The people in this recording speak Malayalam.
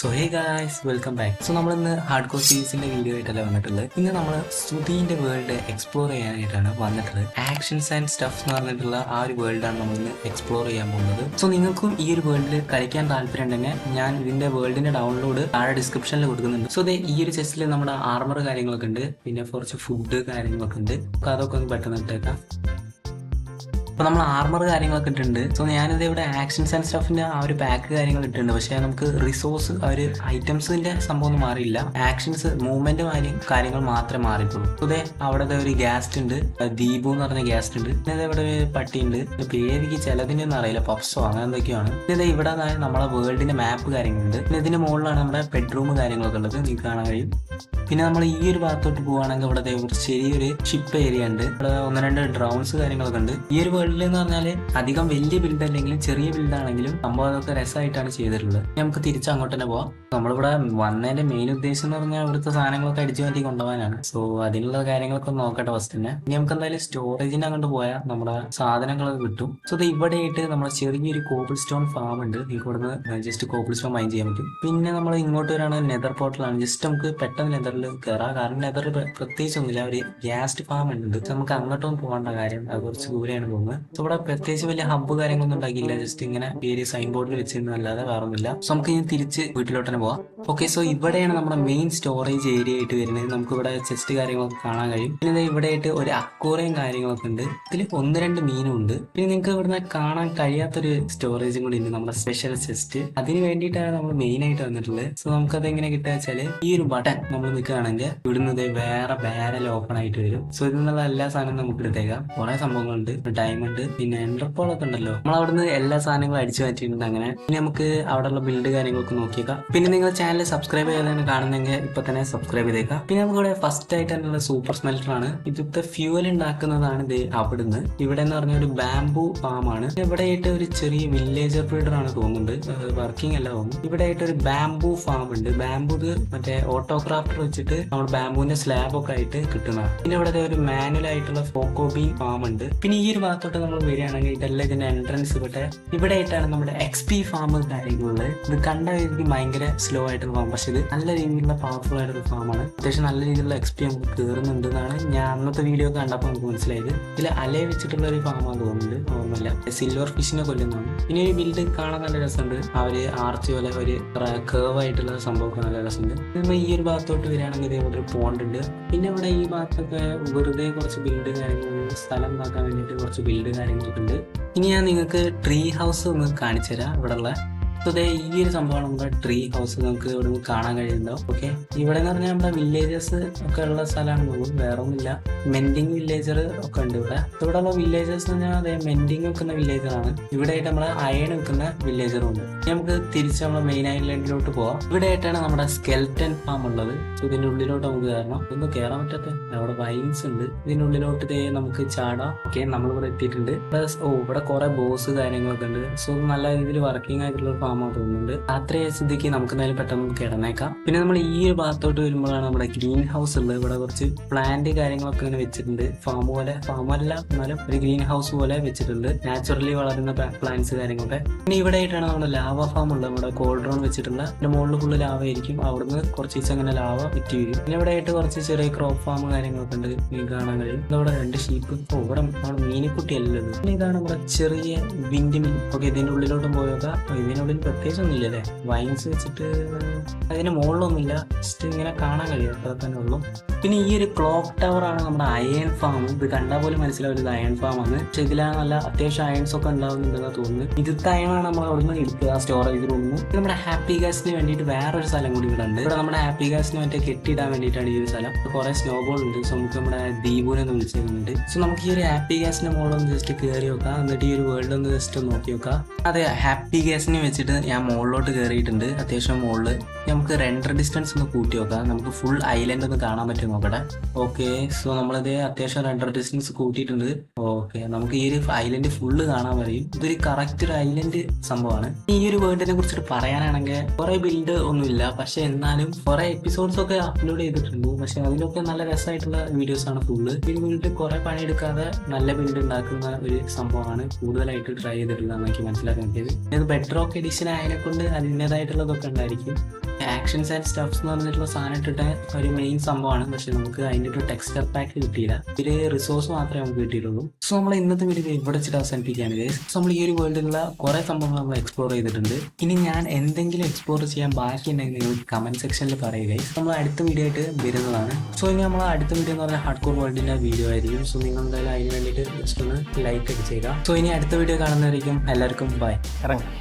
So hey guys, welcome back. So നമ്മളിന്ന് ഹാർഡ് കോർ സീരീസിന്റെ വീഡിയോ ആയിട്ടല്ല വന്നിട്ടുള്ളത്. ഇന്ന് നമ്മൾ ശ്രുതിന്റെ വേൾഡ് എക്സ്പ്ലോർ ചെയ്യാനായിട്ടാണ് വന്നിട്ടുള്ളത്. ആക്ഷൻസ് ആൻഡ് സ്റ്റഫ്സ് എന്ന് പറഞ്ഞിട്ടുള്ള ആ ഒരു വേൾഡാണ് നമ്മളിന്ന് എക്സ്പ്ലോർ ചെയ്യാൻ പോകുന്നത്. സോ നിങ്ങൾക്കും ഈ ഒരു വേൾഡിൽ കളിക്കാൻ താല്പര്യം ഉണ്ടെങ്കിൽ ഞാൻ ഇതിന്റെ വേൾഡിന്റെ ഡൗൺലോഡ് താഴെ ഡിസ്ക്രിപ്ഷനിൽ കൊടുക്കുന്നുണ്ട്. സോ ഈ ഒരു ചെസ്റ്റിൽ നമ്മുടെ ആർമർ കാര്യങ്ങളൊക്കെ ഉണ്ട്, പിന്നെ കുറച്ച് ഫുഡ് കാര്യങ്ങളൊക്കെ ഉണ്ട്. അതൊക്കെ ഒന്ന് പെട്ടെന്ന് ഇട്ടേക്കാം. അപ്പോൾ നമ്മൾ ആർമർ കാര്യങ്ങളൊക്കെ ഇട്ടിട്ടുണ്ട്. സോ ഞാനിത് ഇവിടെ ആക്ഷൻസ് ആൻഡ് സ്റ്റഫിന്റെ ആ ഒരു പാക്ക് കാര്യങ്ങൾ ഇട്ടിട്ടുണ്ട്. പക്ഷേ നമുക്ക് റിസോഴ്സ് ആ ഒരു ഐറ്റംസിന്റെ സംഭവം ഒന്നും മാറിയില്ല. ആക്ഷൻസ് മൂവ്മെന്റ് കാര്യങ്ങൾ മാത്രമേ മാറിയിട്ടുള്ളൂ. ഇതേ അവിടെ ഒരു ഗാസ്റ്റ് ഉണ്ട്, ദീപു എന്ന് പറഞ്ഞ ഗാസ്റ്റ് ഉണ്ട്. പിന്നെ ഇവിടെ ഒരു പട്ടിയുണ്ട്, പേരിക്ക് ചിലതിന്റെ ഒന്നും അറിയില്ല, പപ്സോ അങ്ങനെ എന്തൊക്കെയാണ്. പിന്നെ ഇവിടെ നമ്മളെ വേൾഡിന്റെ മാപ്പ് കാര്യങ്ങളുണ്ട്. പിന്നെ ഇതിന്റെ മുകളിലാണ് നമ്മുടെ ബെഡ്റൂം കാര്യങ്ങളൊക്കെ ഉള്ളത്, നിങ്ങൾക്ക് കാണാൻ കഴിയും. പിന്നെ നമ്മൾ ഈ ഒരു ഭാഗത്തോട്ട് പോവുകയാണെങ്കിൽ ഇവിടെ ഒരു ചെറിയൊരു ഷിപ്പ് ഏരിയ ഉണ്ട്. ഇവിടെ 1-2 ഡ്രോൺസ് കാര്യങ്ങളൊക്കെ ഉണ്ട്. ഈ ഒരു വേൾഡിൽ എന്ന് പറഞ്ഞാൽ അധികം വലിയ ബിൽഡ് അല്ലെങ്കിലും ചെറിയ ബിൽഡ് ആണെങ്കിലും സംഭവം അതൊക്കെ രസമായിട്ടാണ് ചെയ്തിട്ടുള്ളത്. നമുക്ക് തിരിച്ച് അങ്ങോട്ട് തന്നെ പോവാം. നമ്മളിവിടെ വന്നതിന്റെ മെയിൻ ഉദ്ദേശം എന്ന് പറഞ്ഞാൽ ഇവിടുത്തെ സാധനങ്ങളൊക്കെ അടിച്ചു മാറ്റി കൊണ്ടുപോകാനാണ്. സോ അതിനുള്ള കാര്യങ്ങളൊക്കെ നോക്കട്ടെ ഫസ്റ്റ് തന്നെ. ഇനി നമുക്ക് എന്തായാലും സ്റ്റോറേജിന് അങ്ങോട്ട് പോയാൽ നമ്മുടെ സാധനങ്ങളൊക്കെ കിട്ടും. സോ ഇത് ഇവിടെ ആയിട്ട് നമ്മുടെ ചെറിയൊരു കോബിൾ സ്റ്റോൺ ഫാം ഉണ്ട്. നിങ്ങൾക്ക് ഇവിടുന്ന് ജസ്റ്റ് കോബിൾ സ്റ്റോൺ മൈൻ ചെയ്യാൻ പറ്റും. പിന്നെ നമ്മൾ ഇങ്ങോട്ട് വരാണെങ്കിൽ നെതർ പോർട്ടലാണ്. ജസ്റ്റ് നമുക്ക് പെട്ടെന്ന് നെതറിൽ കയറാം. കാരണം നെതർ പ്രത്യേകിച്ച് ഒന്നുമില്ല, ഒരു ഗ്യാസ്റ്റ് ഫാം ഉണ്ട്. നമുക്ക് അങ്ങോട്ടൊന്നും പോകേണ്ട കാര്യം, അത് കുറച്ച് ദൂരെയാണ് പോകുന്നത്. സോ ഇവിടെ പ്രത്യേകിച്ച് വലിയ ഹബ്ബ് കാര്യങ്ങളൊന്നും ഉണ്ടാക്കിയില്ല. ജസ്റ്റ് ഇങ്ങനെ പേര് സൈൻ ബോർഡിൽ വെച്ചിരുന്നല്ലാതെ വേറെ ഒന്നുമില്ല. സോ നമുക്ക് ഇനി തിരിച്ച് വീട്ടിലോട്ട് തന്നെ പോവാം. ഓക്കെ, സോ ഇവിടെയാണ് നമ്മുടെ മെയിൻ സ്റ്റോറേജ് ഏരിയ ആയിട്ട് വരുന്നത്. നമുക്ക് ഇവിടെ ചെസ്റ്റ് കാര്യങ്ങളൊക്കെ കാണാൻ കഴിയും. പിന്നെ ഇവിടെ ആയിട്ട് ഒരു അക്വേറിയം കാര്യങ്ങളൊക്കെ ഉണ്ട്. ഇതിൽ 1-2 മീനും ഉണ്ട്. പിന്നെ നിങ്ങൾക്ക് ഇവിടുന്ന് കാണാൻ കഴിയാത്തൊരു സ്റ്റോറേജും കൂടി ഉണ്ട്, നമ്മുടെ സ്പെഷ്യൽ ചെസ്റ്റ്. അതിന് വേണ്ടിയിട്ടാണ് നമ്മൾ മെയിൻ ആയിട്ട് വന്നിട്ടുള്ളത്. സോ നമുക്കത് എങ്ങനെ കിട്ടുക വെച്ചാല് ഈ ഒരു ബട്ടൺ നമ്മൾ നിൽക്കുകയാണെങ്കിൽ ഇവിടുന്ന് വേറെ ബാരൽ ഓപ്പൺ ആയിട്ട് വരും. സോ ഇതിൽ നിന്നുള്ള എല്ലാ സാധനവും നമുക്ക് എടുത്തേക്കാം. കുറെ സംഭവങ്ങളുണ്ട്, ഡയമണ്ട് പിന്നെ എൻഡർപോളൊക്കെ ഉണ്ടല്ലോ. നമ്മൾ അവിടുന്ന് എല്ലാ സാധനങ്ങളും അടിച്ചു മാറ്റിയിട്ടുണ്ട്. അങ്ങനെ ഇനി നമുക്ക് അവിടെയുള്ള ബിൽഡ് കാര്യങ്ങളൊക്കെ നോക്കിയേക്കാം. പിന്നെ നിങ്ങൾ ചാനൽ സബ്സ്ക്രൈബ് ചെയ്യാതാണ് കാണുന്നെങ്കിൽ ഇപ്പൊ തന്നെ സബ്സ്ക്രൈബ് ചെയ്തേക്കാം. പിന്നെ നമുക്ക് ഇവിടെ ഫസ്റ്റ് ആയിട്ട് തന്നെയുള്ള സൂപ്പർ സ്മെൽറ്റർ ആണ്. ഇതിപ്പോ ഫ്യൂവൽ ഉണ്ടാക്കുന്നതാണ് ഇത് അവിടുന്ന്. ഇവിടെ എന്ന് പറഞ്ഞ ഒരു ബാംബു ഫാം ആണ്. ഇവിടെ ആയിട്ട് ഒരു ചെറിയ വില്ലേജർ ബ്രീഡർ ആണ് തോന്നുന്നുണ്ട്, വർക്കിംഗ് അല്ല തോന്നുന്നു. ഇവിടെ ആയിട്ട് ഒരു ബാംബു ഫാം ഉണ്ട്. ബാംബു മറ്റേ ഓട്ടോക്രാഫ്റ്റർ വെച്ചിട്ട് നമ്മൾ ബാംബുവിന്റെ സ്ലാബ് ഒക്കെ ആയിട്ട് കിട്ടുന്നതാണ്. പിന്നെ ഇവിടെ ഒരു മാനുവൽ ആയിട്ടുള്ള ഫോക്കോബി ഫാം ഉണ്ട്. പിന്നെ ഈ ഒരു ഭാഗത്തോട്ട് നമ്മൾ വരികയാണെങ്കിൽ ഇതെല്ലാം ഇതിന്റെ എൻട്രൻസ് ഇവിടെ ആയിട്ടാണ് നമ്മുടെ XP ഫാം കാര്യങ്ങളുള്ളത്. ഇത് കണ്ട രീതിക്ക് ഭയങ്കര സ്ലോ ആയിട്ടുള്ള ഫാം, പക്ഷെ ഇത് നല്ല രീതിയിലുള്ള പവർഫുൾ ആയിട്ടുള്ള ഫാമാണ്. അത്യാവശ്യം നല്ല രീതിയിലുള്ള XP നമുക്ക് കയറുന്നുണ്ട് എന്നാണ് ഞാൻ അന്നത്തെ വീഡിയോ കണ്ടപ്പോൾ നമുക്ക് മനസ്സിലായത്. ഇതിൽ അലയെ വെച്ചിട്ടുള്ള ഒരു ഫാമാണ് തോന്നുന്നുണ്ട്, ഓർമ്മയില്ല. സിൽവർ ഫിഷിനെ കൊല്ലുന്നതാണ്. പിന്നെ ഈ ബിൽഡ് കാണാൻ നല്ല രസമുണ്ട്. അവര് ആർച്ച് പോലെ ഒരു കേർവ് ആയിട്ടുള്ള സംഭവമൊക്കെ നല്ല രസമുണ്ട്. നമ്മൾ ഈ ഒരു ഭാഗത്തോട്ട് വരികയാണെങ്കിൽ ഇതേപോലെ ഒരു പോണ്ട് ഉണ്ട്. പിന്നെ ഇവിടെ ഈ ഭാഗത്തൊക്കെ വെറുതെ കുറച്ച് ബിൽഡ് കാര്യങ്ങൾ, സ്ഥലം ഉണ്ടാക്കാൻ വേണ്ടിയിട്ട് കുറച്ച് ബിൽഡ് കാര്യങ്ങളൊക്കെ ഉണ്ട്. ഇനി ഞാൻ നിങ്ങൾക്ക് ട്രീ ഹൗസ് ഒന്ന് കാണിച്ചു തരാം. ഇവിടെ ഉള്ള ഈ ഒരു സംഭവമാണ് നമ്മുടെ ട്രീ ഹൗസ്. നമുക്ക് ഇവിടെ കാണാൻ കഴിയുന്നുണ്ടാവും. ഓക്കെ, ഇവിടെ എന്ന് പറഞ്ഞാൽ നമ്മുടെ വില്ലേജസ് ഒക്കെ ഉള്ള സ്ഥലമാണ് തോന്നുന്നു, വേറെ ഒന്നുമില്ല. മെൻഡിങ് വില്ലേജർ ഒക്കെ ഉണ്ട് ഇവിടെ. ഇവിടെ ഉള്ള വില്ലേജേഴ്സ് എന്ന് പറഞ്ഞാൽ അതെ മെൻഡിങ് വെക്കുന്ന വില്ലേജറാണ്. ഇവിടെ ആയിട്ട് നമ്മളെ അയൺ വെക്കുന്ന വില്ലേജറും ഉണ്ട്. നമുക്ക് തിരിച്ച് നമ്മുടെ മെയിൻ ഐലൻഡിലോട്ട് പോവാം. ഇവിടെ ആയിട്ടാണ് നമ്മുടെ സ്കെൽറ്റൻ ഫാം ഉള്ളത്. സോ ഇതിന്റെ ഉള്ളിലോട്ട് നമുക്ക് കയറണം. ഇതൊന്നും കയറാൻ പറ്റാത്ത അവിടെ വൈൻസ് ഉണ്ട്. ഇതിന്റെ ഉള്ളിലോട്ട് നമുക്ക് ചാടാം. ഓക്കെ, നമ്മളിവിടെ എത്തിയിട്ടുണ്ട്. ഇവിടെ കുറെ ബോസ് കാര്യങ്ങളൊക്കെ ഉണ്ട്. സോ നല്ല രീതിയിൽ വർക്കിംഗ് ആയിട്ടുള്ള ഫാം തോന്നുന്നുണ്ട്. രാത്രി സ്ഥിതിക്ക് നമുക്ക് എന്തായാലും പെട്ടെന്ന് കിടന്നേക്കാം. പിന്നെ നമ്മൾ ഈ ഒരു ഭാഗത്തോട്ട് വരുമ്പോഴാണ് നമ്മുടെ ഗ്രീൻ ഹൗസ് ഉള്ളത്. ഇവിടെ കുറച്ച് പ്ലാന്റ് കാര്യങ്ങളൊക്കെ ഇങ്ങനെ വെച്ചിട്ടുണ്ട്. ഫാമല്ല എന്നാലും ഒരു ഗ്രീൻ ഹൗസ് പോലെ വെച്ചിട്ടുണ്ട്. നാച്ചുറലി വളരുന്ന പ്ലാന്റ്സ് കാര്യങ്ങളൊക്കെ. പിന്നെ ഇവിടെ ആയിട്ടാണ് നമ്മുടെ ലാവ ഫാം ഉള്ളത്. നമ്മുടെ കോൾഡ്രോൺ വെച്ചിട്ടുള്ള ഇതിന്റെ മുകളിൽ ഫുള്ള് ലാവ ആയിരിക്കും. അവിടുന്ന് കുറച്ച് അങ്ങനെ ലാവ വിറ്റ് വരും. പിന്നെ ഇവിടെ ആയിട്ട് കുറച്ച് ചെറിയ ക്രോപ്പ് ഫാം കാര്യങ്ങളൊക്കെ ഉണ്ട്, നിങ്ങൾക്ക് കാണാൻ കഴിയും. ഇവിടെ 2 ഷീപ്പ്. ഇവിടെ നമ്മുടെ മീനിക്കുട്ടി അല്ലത്. പിന്നെ ഇതാണ് നമ്മുടെ ചെറിയ വിൻഡ് മിൽ. ഓക്കെ, ഇതിന്റെ ഉള്ളിലോട്ടും പോയോക്കാം. ഇതിനുള്ളിൽ പ്രത്യേകിച്ച് ഒന്നുമില്ല അല്ലേ, വൈൻസ് വെച്ചിട്ട് അതിന് മുകളിലൊന്നുമില്ല, ജസ്റ്റ് ഇങ്ങനെ കാണാൻ കഴിയും, അത്ര തന്നെ ഉള്ളൂ. പിന്നെ ഈ ഒരു ക്ലോക്ക് ടവർ ആണ് നമ്മുടെ അയൺ ഫാം. ഇത് കണ്ടാൽ പോലും മനസ്സിലാവില്ല ഇത് അയൺ ഫാം ആണ്. പക്ഷെ ഇതിലാണ് നല്ല അത്യാവശ്യം അയൺസ് ഒക്കെ ഉണ്ടാവുന്നുണ്ടെന്ന് തോന്നുന്നു. ഇതിത്തെ അയണാണ് നമ്മൾ അവിടുന്ന് എടുക്കുക സ്റ്റോറേജ് റൂമിൽ. നമ്മുടെ ഹാപ്പി ഗ്യാസിന് വേണ്ടിയിട്ട് വേറൊരു സ്ഥലം കൂടി ഇവിടെ ഉണ്ട്. ഇവിടെ നമ്മുടെ ഹാപ്പി ഗ്യാസിന് മറ്റേ കെട്ടിയിടാൻ വേണ്ടിയിട്ടാണ് ഈ ഒരു സ്ഥലം. കുറെ സ്നോബോൾ ഉണ്ട്. സോ നമുക്ക് നമ്മുടെ ദീപുനെ ഒന്ന് വിളിച്ചിരുന്നുണ്ട്. സോ നമുക്ക് ഈ ഒരു ഹാപ്പി ഗ്യാസിന്റെ മുകളിലൊന്ന് ജസ്റ്റ് കയറി നോക്കാം. എന്നിട്ട് ഈ ഒരു വേൾഡ് ഒന്ന് ജസ്റ്റ് ഒന്ന് നോക്കി നോക്കാം. അതെ, ഹാപ്പി ഗ്യാസിന് വെച്ചിട്ട് ഞാൻ മുകളിലോട്ട് കയറിയിട്ടുണ്ട്. അത്യാവശ്യം മുകളിൽ നമുക്ക് റെൻഡർ ഡിസ്റ്റൻസ് ഒന്ന് കൂട്ടി നോക്കാം. നമുക്ക് ഫുൾ ഐലൻഡ് ഒന്ന് കാണാൻ പറ്റും നോക്കട്ടെ. ഓക്കെ, സോ നമ്മളിത് അത്യാവശ്യം റെൻഡർ ഡിസ്റ്റൻസ് കൂട്ടിയിട്ടുണ്ട്. ഓക്കെ, നമുക്ക് ഈ ഒരു ഐലൻഡ് ഫുള്ള് കാണാൻ കഴിയും. ഇതൊരു കറക്റ്റ് ഒരു ഐലൻഡ് സംഭവമാണ്. ഈ ഒരു വേൾഡിനെ കുറിച്ചിട്ട് പറയാനാണെങ്കിൽ കുറെ ബിൽഡ് ഒന്നുമില്ല, പക്ഷെ എന്നാലും കുറെ എപ്പിസോഡ്സ് ഒക്കെ അപ്ലോഡ് ചെയ്തിട്ടുണ്ട്. പക്ഷെ അതിലൊക്കെ നല്ല രസമായിട്ടുള്ള വീഡിയോസ് ആണ് ഫുള്ള്. ഈ ബിൽഡ് കുറെ പണിയെടുക്കാതെ നല്ല ബിൽഡ് ഉണ്ടാക്കുന്ന ഒരു സംഭവമാണ് കൂടുതലായിട്ട് ട്രൈ ചെയ്തിട്ടുള്ളത് എന്നൊക്കെ മനസ്സിലാക്കാൻ പറ്റിയത്. ഇത് ബെഡ് റോക്ക് എഡിഷൻ ആയതിനെ കൊണ്ട് അതിൻ്റെതായിട്ടുള്ളതൊക്കെ ഉണ്ടായിരിക്കും. ആക്ഷൻസ് ആൻഡ് സ്റ്റഫ്സ് എന്ന് പറഞ്ഞിട്ടുള്ള സാധനം ഇട്ടിട്ട് ഒരു മെയിൻ സംഭവമാണ്. പക്ഷെ നമുക്ക് അതിൻ്റെ ഒരു ടെക്സ്റ്റർ പാക്ക് കിട്ടിയില്ല. ഇതില് റിസോഴ്സ് മാത്രമേ നമുക്ക് കിട്ടിയിട്ടുള്ളൂ. സോ നമ്മൾ ഇന്നത്തെ വീഡിയോ ഇവിടെ വെച്ചിട്ട് അവസാനിപ്പിക്കുകയാണ് ഗൈസ്. സോ നമ്മൾ ഈ ഒരു വേൾഡിലുള്ള കുറെ സംഭവങ്ങൾ നമ്മൾ എക്സ്പ്ലോർ ചെയ്തിട്ടുണ്ട്. ഇനി ഞാൻ എന്തെങ്കിലും എക്സ്പ്ലോർ ചെയ്യാൻ ബാക്കിയുണ്ടെങ്കിൽ നിങ്ങൾ കമന്റ് സെക്ഷനിൽ പറയുക ഗൈസ്. നമ്മൾ അടുത്ത വീഡിയോ ആയിട്ട് വരുന്നതാണ്. സോ ഇനി നമ്മൾ അടുത്ത വീഡിയോ എന്ന് പറഞ്ഞാൽ ഹാർഡ് കോർ വേൾഡിന്റെ വീഡിയോ ആയിരിക്കും. സോ നിങ്ങൾ എന്തായാലും അതിന് വേണ്ടിയിട്ട് ജസ്റ്റ് ഒന്ന് ലൈക്ക് അടിച്ചേക്കാം. സോ ഇനി അടുത്ത വീഡിയോ കാണുന്നതായിരിക്കും. എല്ലാവർക്കും ബൈ. ഇറങ്ങാം.